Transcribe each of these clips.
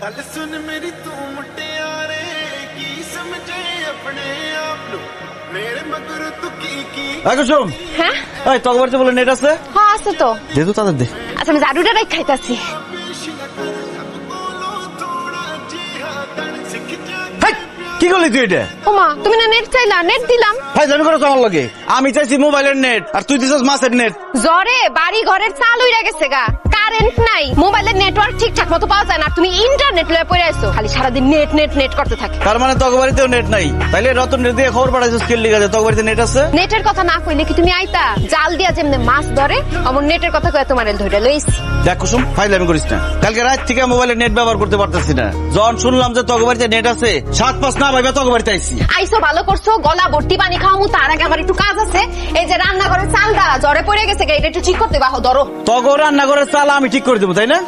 गल सुन मेरी तू मुटियारे की समझे अपने आप नु मेरे मगर तू की কুসুম হ্যাঁ এই তোর বাড়িতে বলে নেট আছে? হ্যাঁ আছে তো। দে তো তাদের দে। আচ্ছা আমি জাদুটা রাখ খাইতাছি। কি করলি তুই এটা? ওমা তুমি না নেট চাইলা, নেট দিলাম। ভাই জানি করে তোমার লাগে আমি চাইছি মোবাইলের নেট আর তুই দিছস মাছের নেট। জ্বরে বাড়ি ঘরের চাল উইরা গেছে গা, কারেন্ট নাই, মোবাইলের নেটওয়ার্ক ঠিকঠাক মতো পাওয়া যায় না, তুমি ইন্টারনেট লয়ে পড়ে আছো, খালি সারাদিন নেট নেট নেট করতে থাকে। তার মানে তোর বাড়িতেও নেট নাই? তাইলে রতন নেট দিয়ে খবর পাঠাইছস কি লিগা যে তোর বাড়িতে নেট আছে? নেটের কথা না কইলে কি তুমি আইতা? জাল দিয়া যেমনে মাছ ধরে আমার নেটের কথা কই তোমার ধরে লইছি। দেখ কুসুম ফাইলামি করিস না, কালকে রাত থেকে মোবাইলের নেট ব্যবহার করতে পারতেছি না, যখন শুনলাম যে তোর বাড়িতে নেট আছে 7-5 না ভাইবা তোর বাড়িতে আইছি। আইসো ভালো করছো, গলা ভর্তি পানি খাওয়ামু, তার আগে আমার একটু কাজ আছে। এই যে রান্নাঘরের চালটা জ্বরে পড়ে গেছে, এটা একটু ঠিক করতে বাহো ধরো। তোর রান্নাঘরের চাল আমি ঠিক করে দেবো তাই না?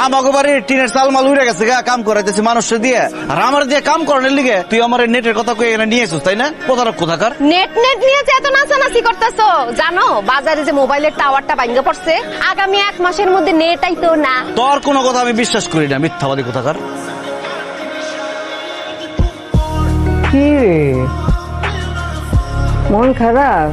আমাকে বাড়ির টিনের চাল মাল উড়ে গেছে গা, কাম করাইতেছি মানুষের দিয়ে, আর আমার দিয়ে কাম করানোর লিগে তুই আমার নেটের কথা কই এখানে নিয়ে এসছিস তাই না? কোথাকার কোথাকার নেট নেট নিয়ে যে এত নাচানাচি করতেছো, জানো বাজারে যে মোবাইলের টাওয়ারটা ভাঙা পড়ছে, আগামী 1 মাসের মধ্যে নেট আইতো না। তোর কোনো কথা আমি বিশ্বাস করি না, মিথ্যাবাদী কোথাকার। কি রে মন খারাপ?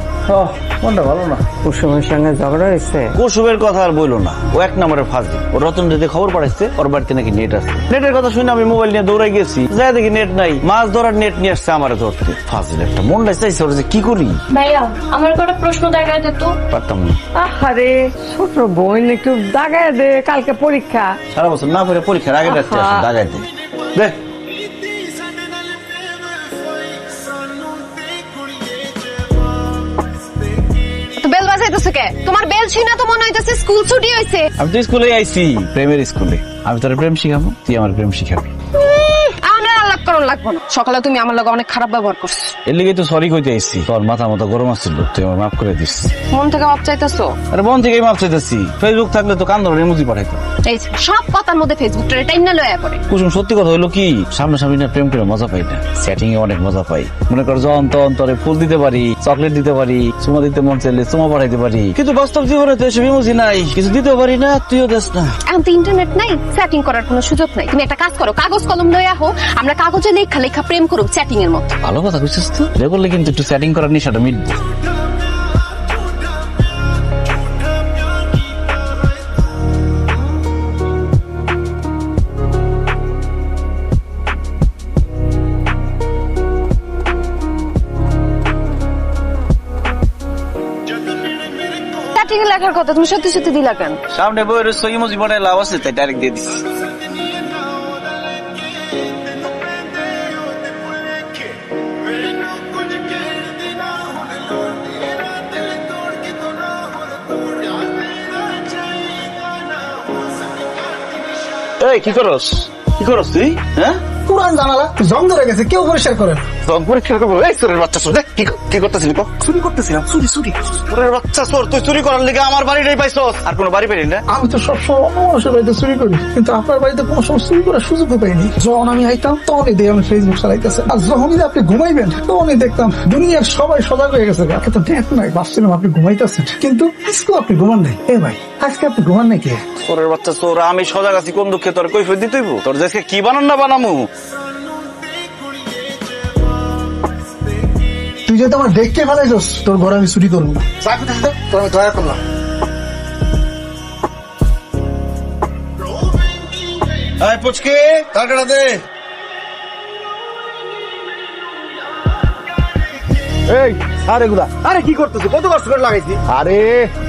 মনটা ভালো না। কুসুমের সঙ্গে ঝগড়া হয়েছে? কুসুমের কথা আর বইলো না, ও 1 নম্বরের ফাঁসি। ও রতন দিতে খবর পাঠাইছে ওর বাড়িতে নাকি নেট আছে। নেটের কথা শুনে আমি মোবাইল নিয়ে দৌড়াই গেছি, যাই দেখি নেট নাই, মাছ ধরার নেট নিয়ে আসছে আমার ধরতে। ফাঁসির একটা মনটা চাইছে ওর যে কি করি। ভাইয়া আমার একটা প্রশ্ন দেখা যেত। পারতাম না। আরে ছোট বোন একটু দাগায় দে, কালকে পরীক্ষা। সারা বছর না পড়ে পরীক্ষার আগে রাখতে আসে দাগাই দে। দে বেল বাজাইতেছে কে? তোমার বেল ছিনা তো মনে হইতেছে স্কুল ছুটি হয়েছে। আমি তো স্কুলে আইছি, প্রেমের স্কুলে। আমি তোর প্রেম শিখাবো, তুই আমার প্রেম শিখাবি। আমার আলাপ করুন লাগবো না, সকালে তুমি আমার লগে অনেক খারাপ ব্যবহার করছো। এর লিগে তো সরি কইতে আইছি, তোর মাথা মতো গরম আসছিল, তুই আমার মাফ করে দিস। মন থেকে মাপ চাইতেছো? আরে মন থেকেই মাফ চাইতেছি, ফেসবুক থাকলে তো কান ধরে ইমোজি পাঠাইতো। এই যে, সব কথার মধ্যে ফেসবুকটা টাইনা লয়া পড়ে। কুসুম সত্যি কথা হইলো কি, সামনাসামনি না প্রেম করে মজা পাই না, সেটিং এ অনেক মজা পাই। মনে কর যখন তখন তোরে ফুল দিতে পারি, চকলেট দিতে পারি, চুমা দিতে মন চাইলে চুমা পাঠাইতে পারি, কিন্তু বাস্তব জীবনে তো এসব ইমোজি নাই, কিছু দিতেও পারি না, তুইও দেস না। এখন তো ইন্টারনেট নাই, সেটিং করার কোনো সুযোগ নাই। তুমি একটা কাজ করো, কাগজ কলম লয়া হো, আমরা কাগজে লেখা লেখা প্রেম করুক চ্যাটিং এর মতো। ভালো কথা কইছিস তো, এটা করলে কিন্তু একটু সেটিং করার নিশাটা মিটবে। চ্যাটিং এ লেখার কথা তুমি সত্যি সত্যি দিলা কেন? সামনে বইয়ের ইমোজি পাঠাই লাভ আছে, তাই ডাইরেক্ট দিয়ে দিচ্ছি। এই কি করস? কি করস তুই? হ্যাঁ পুরান জানালা জং ধরে গেছে, কেউ পরিষ্কার করে না। পরীক্ষা করবো? এই চোরের বাচ্চা চোর, কি করতেছিলি? চুরি করতেছিলাম, চুরি চুরি। চোরের বাচ্চা চোর, তুই চুরি করার লিগে আমার বাড়িটাই পাইছস, আর কোনো বাড়ি পাইলি না? আমি তো সবসময় অন্য মানুষের বাড়িতে চুরি করি, কিন্তু আপনার বাড়িতে কোনো সময় চুরি করার সুযোগও পাইনি। যখন আমি আইতাম তখনই দেখি আমি ফেসবুক চালাইতেছে, আর যখনই আপনি ঘুমাইবেন তখনই দেখতাম দুনিয়ার সবাই সজাগ হয়ে গেছে। আজকে তো নেট নাই, ভাবছিলাম আপনি ঘুমাইতেছেন, কিন্তু আজকেও আপনি ঘুমান নাই। এ ভাই আজকে আপনি ঘুমান নাই কে? চোরের বাচ্চা চোর, আমি সজাগ আছি কোন দুঃখে তোর কৈফিয়ত দিতে হইব? তোর দেশকে কি বানান না বানামু? তুই যদি আমার দেখতে ফেলাইছস, তোর ঘরে আমি চুরি করবো না। তোর আমি দয়া করলাম। এই পুচকে টাকাটা দে। এই আরে গুলা, আরে কি করতেছো? কত কষ্ট করে লাগাইছি। আরে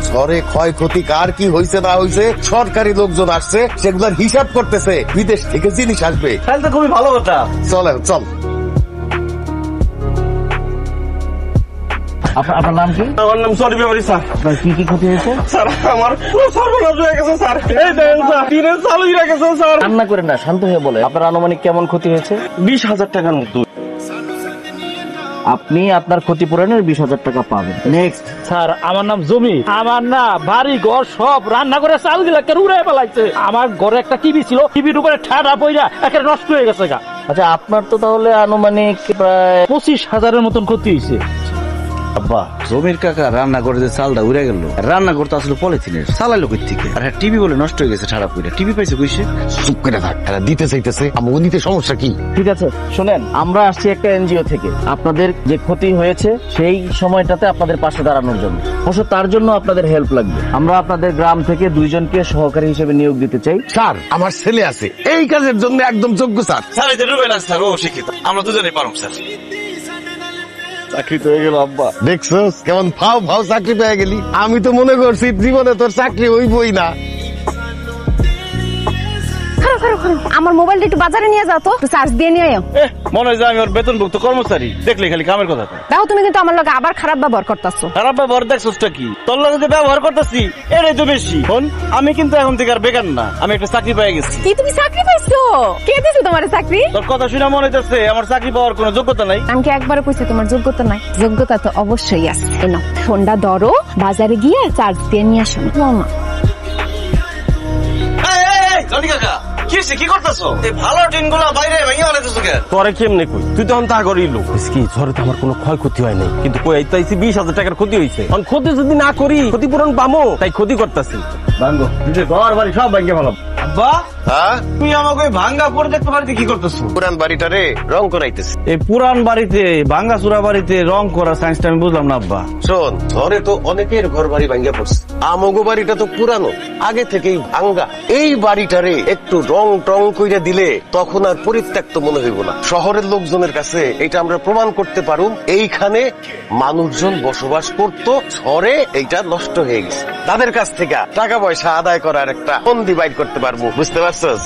ঝড়ে ক্ষয়ক্ষতি কার কি হয়েছে না হয়েছে সরকারি লোকজন আসছে, সেগুলোর হিসাব করতেছে, বিদেশ থেকে জিনিস আসবে। তাহলে তো খুবই ভালো কথা। চল। আপনার নাম কি? আমার নাম সরি ব্যাপারী স্যার। কি কি ক্ষতি হয়েছে? স্যার আমার পুরো সর্বনাশ হয়ে গেছে স্যার। এই দেখেন স্যার, টিনের চালু হয়ে গেছে স্যার। কান্না করেন না, শান্ত হয়ে বলে। আপনার আনুমানিক কেমন ক্ষতি হয়েছে? 20,000 টাকার মতো। আপনি আপনার ক্ষতিপূরণের 20,000 টাকা পাবেন। নেক্সট। স্যার আমার নাম জমি, আমার না বাড়ি ঘর সব রান্না করে চাল গুলা উড়াই পেলাইছে। আমার ঘরে একটা টিভি ছিল, টিভির উপরে ঠাডা পইরা একেবারে নষ্ট হয়ে গেছে গা। আচ্ছা আপনার তো তাহলে আনুমানিক প্রায় 25,000-এর মতন ক্ষতি হয়েছে। আব্বা জমির কাকা রান্না করে যে চালটা উড়ে গেল, রান্না করতে আসলে পলিথিনের চালাইলো কই থেকে? আর হ্যাঁ টিভি বলে নষ্ট হয়ে গেছে ঠাড়া কইরা। টিভি পাইছে কইছে? চুপ করে থাক, এরা দিতে চাইতেছে, আমাকে নিতে সমস্যা কি? ঠিক আছে শোনেন, আমরা আসছি একটা এনজিও থেকে আপনাদের যে ক্ষতি হয়েছে সেই সময়টাতে আপনাদের পাশে দাঁড়ানোর জন্য। অবশ্য তার জন্য আপনাদের হেল্প লাগবে। আমরা আপনাদের গ্রাম থেকে 2 জনকে সহকারী হিসেবে নিয়োগ দিতে চাই। স্যার আমার ছেলে আছে এই কাজের জন্য একদম যোগ্য স্যার। স্যার এই যে রুবেল আছে স্যার, ও শিক্ষিত, আমরা দুজনেই পারব স্যার। চাকরি তো হয়ে গেল আব্বা। দেখছস কেমন ফাও ফাও চাকরি পেয়ে গেলি? আমি তো মনে করছি জীবনে তোর চাকরি হইবই না। আমার মোবাইলটা একটু বাজারে নিয়ে যাও তো, চার্জ দিয়ে নিয়ে আয়। মনে হয় যে আমি ওর বেতনভুক্ত কর্মচারী, দেখলে খালি কামের কথা। দেখো তুমি কিন্তু আমার লগে আবার খারাপ ব্যবহার করতেছো। খারাপ ব্যবহার দেখছসটা কি? তোর লগে যে ব্যবহার করতেছি এটাই তো বেশি। শোন, আমি কিন্তু এখন থেকে আর বেকার না, আমি একটা চাকরি পেয়ে গেছি। কি তুমি চাকরি পাইছো? কে দিছে তোমার চাকরি? তোর কথা শুনে মনে হইতেছে আমার চাকরি পাওয়ার কোনো যোগ্যতা নাই। আমি কি একবারে কইছি তোমার যোগ্যতা নাই? যোগ্যতা তো অবশ্যই আছে। এনো ফোনটা ধরো, বাজারে গিয়ে চার্জ দিয়ে নিয়ে আসো না। জনি কাকা কি করতেছো? এই ভালো টিনগুলো বাইরে ভেঙে আনতেছো কেন? তোরে কেমনে কই, তুই তখন তা করেই লোক কি ঝড়ে তো আমার কোনো ক্ষয়ক্ষতি হয় নাই, কিন্তু কই আইতাইছি 20,000 টাকার ক্ষতি হয়েছে। এখন ক্ষতি যদি না করি ক্ষতিপূরণ পাবো, তাই ক্ষতি করতেছি। ভাঙ্গো নিজের ঘর বাড়ি সব ভাঙ্গে ভালো। আব্বা হ্যাঁ তুই আমাকে ভাঙ্গা পড়ে দেখতে বাড়িতে কি করতেছো? পুরান বাড়িটারে রং করাইতেছে। এই পুরান বাড়িতে ভাঙ্গা চুরা বাড়িতে রং করা সায়েন্সটা আমি বুঝলাম না আব্বা। শোন, ঝড়ে তো অনেকের ঘর বাড়ি ভাঙ্গা পড়ছে, আমগো বাড়িটা তো পুরানো, আগে থেকেই ভাঙ্গা। এই বাড়িটারে একটু রং টং কইরা দিলে তখন আর পরিত্যক্ত মনে হইব না। শহরের লোকজনের কাছে এটা আমরা প্রমাণ করতে পারুম এইখানে মানুষজন বসবাস করত, ঝড়ে এইটা নষ্ট হয়ে গেছে। তাদের কাছ থেকে টাকা পয়সা আদায় করার একটা ফন্দি বাইর করতে পারবো, বুঝতে পারছস?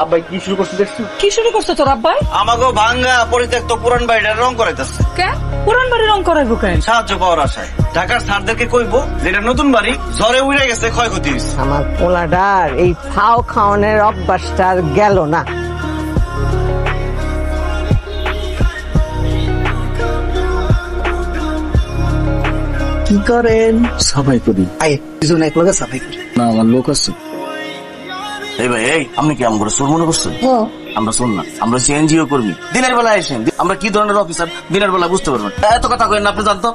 আব্বাই কি শুরু করতে দেখছো? কি শুরু করছো তোর আব্বাই? আমাকে ভাঙ্গা পরিত্যক্ত পুরান বাড়িটা রং করাইতেছে। কে পুরান বাড়ি রং করাইবো কেন? সাহায্য পাওয়ার আশায় ঢাকার স্যারদেরকে কইবো যেটা নতুন বাড়ি ঝড়ে উড়ে গেছে, ক্ষয়ক্ষতি হয়েছে। আমার পোলাডার এই ফাও খাওয়ানোর অভ্যাসটা আর গেল না। কি করেন? সবাই করি। আই দুজন এক লগে সাফাই করি। না আমার লোক আছে। এই ভাই, এই আপনি কি আমরা সোর মনে করছেন? আমরা শোন না, আমরা এনজিও কর্মী। দিনের বেলা এসেন, আমরা কি ধরনের অফিসার দিনের বেলা বুঝতে পারবেন। এত কথা কইেন না, আপনি জানতো।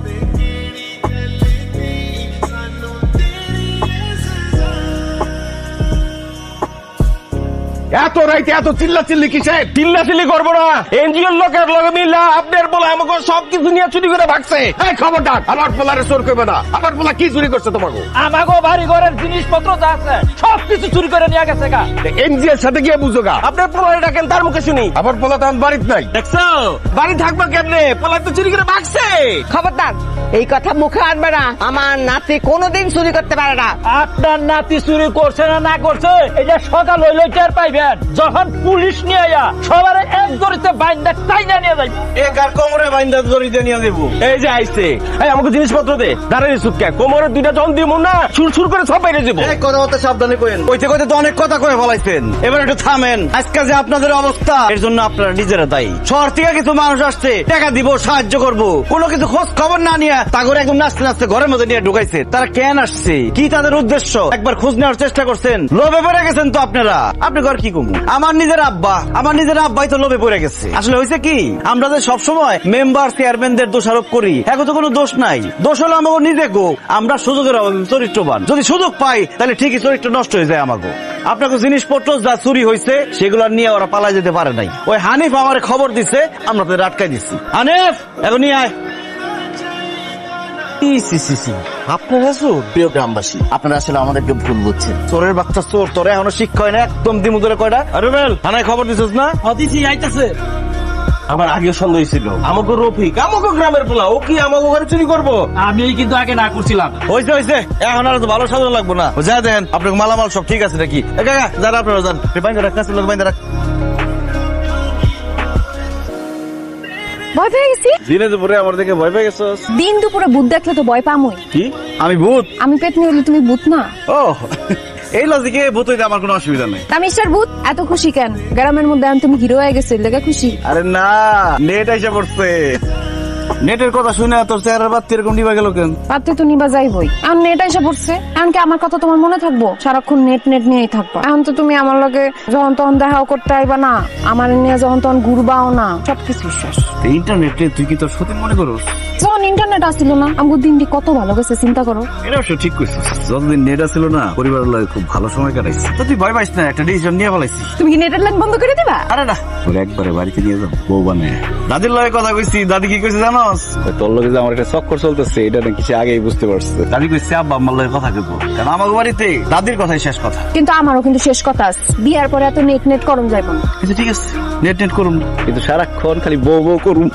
এত রাইতে এত চিল্লাচিল্লি কিসের? চিল্লাচিল্লি করবো না, এনজিওর লোকের লগে মিলা আপনার বলে আমাকে সবকিছু নিয়ে চুরি করে ভাগছে। এই খবরদার, আমার পোলারে চোর করবে না। আমার পোলা কি চুরি করছে তোমাকে? আমাকে বাড়ি ঘরের জিনিসপত্র যা আছে সবকিছু চুরি করে নিয়ে গেছে গা। এনজিওর সাথে গিয়ে বুঝো গা। আপনার পোলারে ডাকেন, তার মুখে শুনি। আমার পোলা তো বাড়িতে নাই। দেখছো বাড়ি থাকবো কেমনে? পোলা তো চুরি করে ভাগছে। খবরদার, এই কথা মুখে আনবে না। আমার নাতি কোনোদিন চুরি করতে পারে না। আপনার নাতি চুরি করছে না না করছে এটা সকাল হইলে টের পাইবেন, যখন পুলিশ নিয়ে আয়া সবার এক দড়িতে বাইন্দা টাইনা নিয়ে যাইবে। একার কোমরে বাইন্দা দড়িতে নিয়ে দেবো। এই যে আইছে, এই আমাকে জিনিসপত্র দে। দাঁড়িয়ে সুটকে কোমরে 2টা জন দিব না, সুর করে সব বাইরে দেবো। এই কথা মতো সাবধানে কইেন। কইতে কইতে তো অনেক কথা কয়ে ফলাইছেন, এবার একটু থামেন। আজকে যে আপনাদের অবস্থা এর জন্য আপনারা নিজেরা দায়ী। শহর থেকে কিছু মানুষ আসছে, টাকা দিব, সাহায্য করব, কোনো কিছু খোঁজ খবর না নিয়ে তাগরে একদম নাচতে নাচতে ঘরের মধ্যে নিয়ে ঢুকাইছে। তারা কেন আসছে, কি তাদের উদ্দেশ্য, একবার খোঁজ নেওয়ার চেষ্টা করছেন? লোভে পড়ে গেছেন তো আপনারা। আপনি ঘর কি কমু? আমার নিজের আব্বাই তো লোভে পড়ে গেছে। আসলে হয়েছে কি, আমরা যে সবসময় মেম্বার চেয়ারম্যানদের দোষারোপ করি, এখন তো কোনো দোষ নাই। দোষ হলো আমাকে নিজে গো, আমরা সুযোগের অভাবে চরিত্রবান। যদি সুযোগ পাই তাহলে ঠিকই চরিত্র নষ্ট হয়ে যায় আমাকে। আপনাকে জিনিসপত্র যা চুরি হয়েছে সেগুলো নিয়ে ওরা পালাই যেতে পারে নাই। ওই হানিফ আমার খবর দিছে, আমরা তাদের আটকাই দিচ্ছি। হানিফ এখন নিয়ে আয়। আপনারা প্রিয় গ্রামবাসী, আপনারা আসলে আমাদেরকে ভুল বুঝছেন। চোরের বাচ্চা চোর, তোরে এখনো শিক্ষা হয় না, একদম দিমুদরে কয়টা। আরে বেল থানায় খবর দিছিস না? দিছি, আইতাছে। আমার আগে সন্দেহ ছিল আমাকে রফিক, আমাকে গ্রামের পোলা, ও কি আমাকে ঘরে চুরি করবো? আমি কিন্তু আগে না করছিলাম। হয়েছে এখন আর তো ভালো সাজানো লাগবো না। যা দেখেন আপনার মালামাল সব ঠিক আছে নাকি? যারা আপনারা যান, বাইন্দা রাখ, কাছে লোক বাইন্দা রাখ। ভয় পেয়ে গেছি। দিনে দুপুরে আমার দেখে ভয় পেয়ে গেছো? দিন দুপুরে ভূত দেখলে তো ভয় পামই। কি আমি ভূত? আমি পেতনি হলে তুমি ভূত না? ও এই লজিকে ভূত হইতে আমার কোনো অসুবিধা নেই। তা মিস্টার ভূত এত খুশি কেন? গ্রামের মধ্যে তুমি হিরো হয়ে গেছো, লেগে খুশি? আরে না, নেট এসে পড়ছে। নেটের কথা শুনে তোর চেহারার বাতি এরকম নিবা গেল কেন? বাতি তো নিবা যাইবই। এখন নেট এসে পড়ছে, এখন কি আমার কথা তোমার মনে থাকবো? সারাক্ষণ নেট নিয়েই থাকবো। এখন তো তুমি আমার লগে যখন তখন দেখাও করতে আইবা না, আমার নিয়ে যখন তখন ঘুরবাও না, সবকিছু শেষ। ইন্টারনেটে তুই কি তোর সত্যি মনে করো? যখন ইন্টারনেট আসছিল না আমগো দিনটি কত ভালো গেছে চিন্তা করো। এটা অবশ্য ঠিক কইছিস, যতদিন নেট ছিল না পরিবারের লগে খুব ভালো সময় কাটাইছি। তো তুই ভয় পাইস না, একটা ডিসিশন নিয়ে ফেলাইছি। তুমি কি নেটের লাইন বন্ধ করে দিবা? আরে না, ওরে একবারে বাড়িতে নিয়ে যাও, বউ বানায়। দাদির লগে কথা কইছি, দাদি কি কইছে জানোস? তোর লগে যে আমার একটা চক্কর চলতেছে এটা নাকি সে আগেই বুঝতে পারছে। দাদি কইছে আব্বা আম্মার লগে কথা কইবো, কারণ আমার বাড়িতে দাদির কথাই শেষ কথা। কিন্তু আমারও কিন্তু শেষ কথা আছে, বিয়ার পরে এত নেট নেট করম যাইব না। কিন্তু ঠিক আছে, নেট নেট করুন, কিন্তু সারাক্ষণ খালি বউ বউ করুন।